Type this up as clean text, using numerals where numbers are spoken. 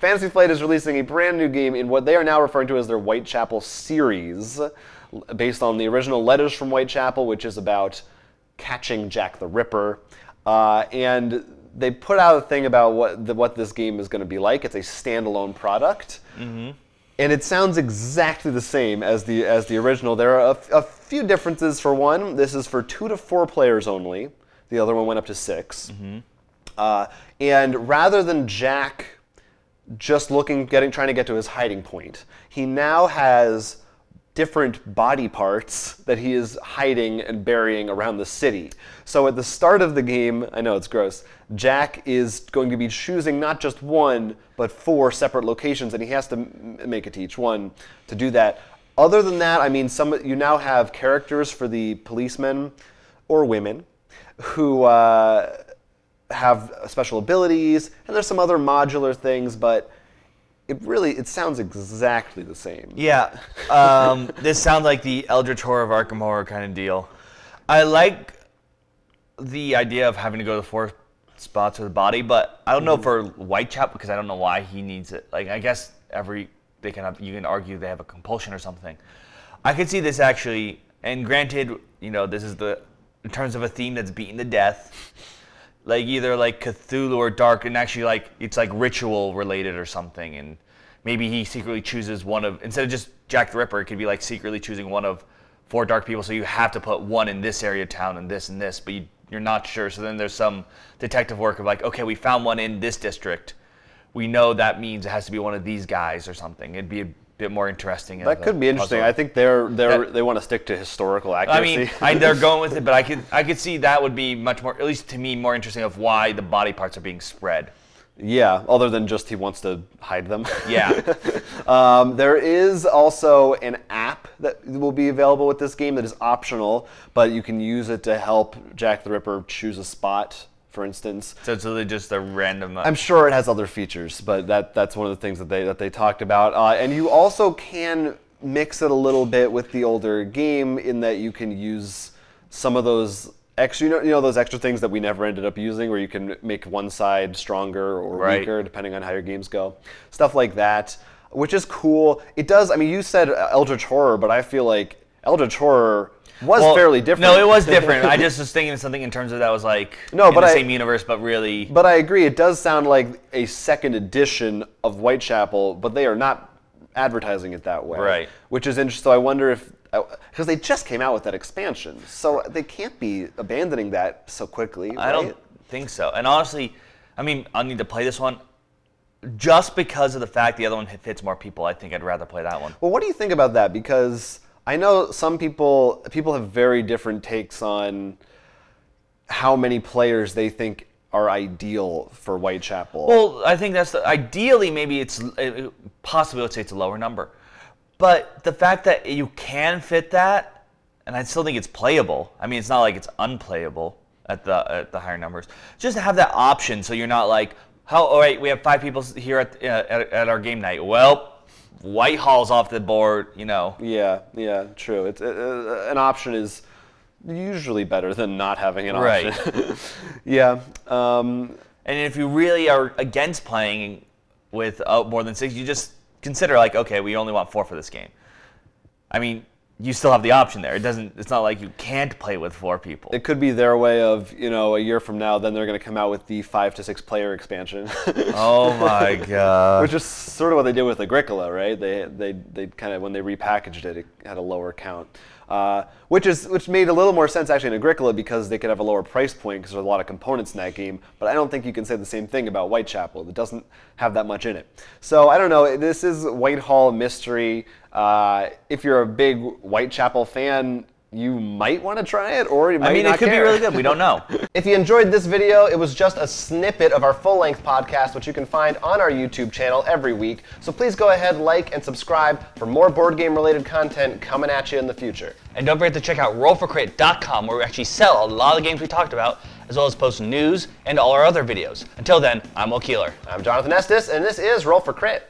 Fantasy Flight is releasing a brand new game in what they are now referring to as their Whitechapel series, based on the original Letters from Whitechapel, which is about catching Jack the Ripper. And they put out a thing about what this game is going to be like. It's a standalone product. Mm-hmm. And it sounds exactly the same as the original. There are a few differences. For one, this is for 2 to 4 players only. The other one went up to 6. Mm-hmm. And rather than Jack just trying to get to his hiding point, he now has different body parts that he is hiding and burying around the city. So at the start of the game, I know it's gross, Jack is going to be choosing not just 1, but 4 separate locations, and he has to make it to each one to do that. Other than that, I mean, you now have characters for the policemen or women who have special abilities, and there's some other modular things, but it sounds exactly the same. Yeah, this sounds like the Eldritch Horror of Arkham Horror kind of deal. I like the idea of having to go to 4 spots with the body, but I don't know for Whitechapel, because I don't know why he needs it. Like, I guess you can argue they have a compulsion or something. I could see this actually, and granted, this is in terms of a theme that's beaten to death, like either like Cthulhu or dark, and actually it's like ritual related or something, and maybe he secretly chooses one of, instead of just Jack the Ripper, it could be like secretly choosing one of 4 dark people, so you have to put 1 in this area of town and this, but you're not sure. So then there's some detective work of like, okay, we found one in this district, we know that means it has to be one of these guys or something. It'd be a bit more interesting. That could be interesting. Puzzle. I think they want to stick to historical accuracy. I mean, they're going with it, but I could see that would be much more, at least to me, more interesting of why the body parts are being spread. Yeah, other than just he wants to hide them. Yeah. There is also an app that will be available with this game that is optional, but you can use it to help Jack the Ripper choose a spot, for instance. So it's really just a random... I'm sure it has other features, but that's one of the things that they talked about. And you also can mix it a little bit with the older game in that you can use some of those extra, those extra things that we never ended up using, where you can make one side stronger or weaker depending on how your games go. Stuff like that, which is cool. It does. I mean, you said Eldritch Horror, but I feel like Eldritch Horror was fairly different. No, it was different. I just was thinking of something in terms of that was like in the same universe, but really. But I agree. It does sound like a second edition of Whitechapel, but they are not advertising it that way. Right. Which is interesting. So I wonder if, because they just came out with that expansion, so they can't be abandoning that so quickly. I don't think so. And honestly, I mean, I'll need to play this one. Just because of the fact the other one fits more people, I think I'd rather play that one. Well, what do you think about that? Because I know some people have very different takes on how many players they think are ideal for Whitechapel. Well, I think that's ideally maybe possibly let's say it's a lower number, but the fact that you can fit that, and I still think it's playable. I mean, it's not like it's unplayable at the higher numbers. Just to have that option, so you're not like, all right, we have 5 people here at our game night. Well, Whitehall's off the board, Yeah, true. It's an option is usually better than not having an option. Right. Yeah. And if you really are against playing with more than 6, you just consider like, okay, we only want 4 for this game. I mean, you still have the option there. It's not like you can't play with 4 people. It could be their way of, a year from now, then they're going to come out with the 5 to 6 player expansion. Oh my god. Which is sort of what they did with Agricola, right? They kind of, when they repackaged it, it had a lower count. Which made a little more sense actually in Agricola because they could have a lower price point because there's a lot of components in that game. But I don't think you can say the same thing about Whitechapel. It doesn't have that much in it. So I don't know. This is Whitehall Mystery. If you're a big Whitechapel fan, you might want to try it, or you might not care. I mean, it could be really good. We don't know. If you enjoyed this video, it was just a snippet of our full-length podcast, which you can find on our YouTube channel every week. So please go ahead, like, and subscribe for more board game-related content coming at you in the future. And don't forget to check out rollforcrit.com, where we actually sell a lot of the games we talked about, as well as post news and all our other videos. Until then, I'm Will Keeler. I'm Jonathan Estes, and this is Roll for Crit.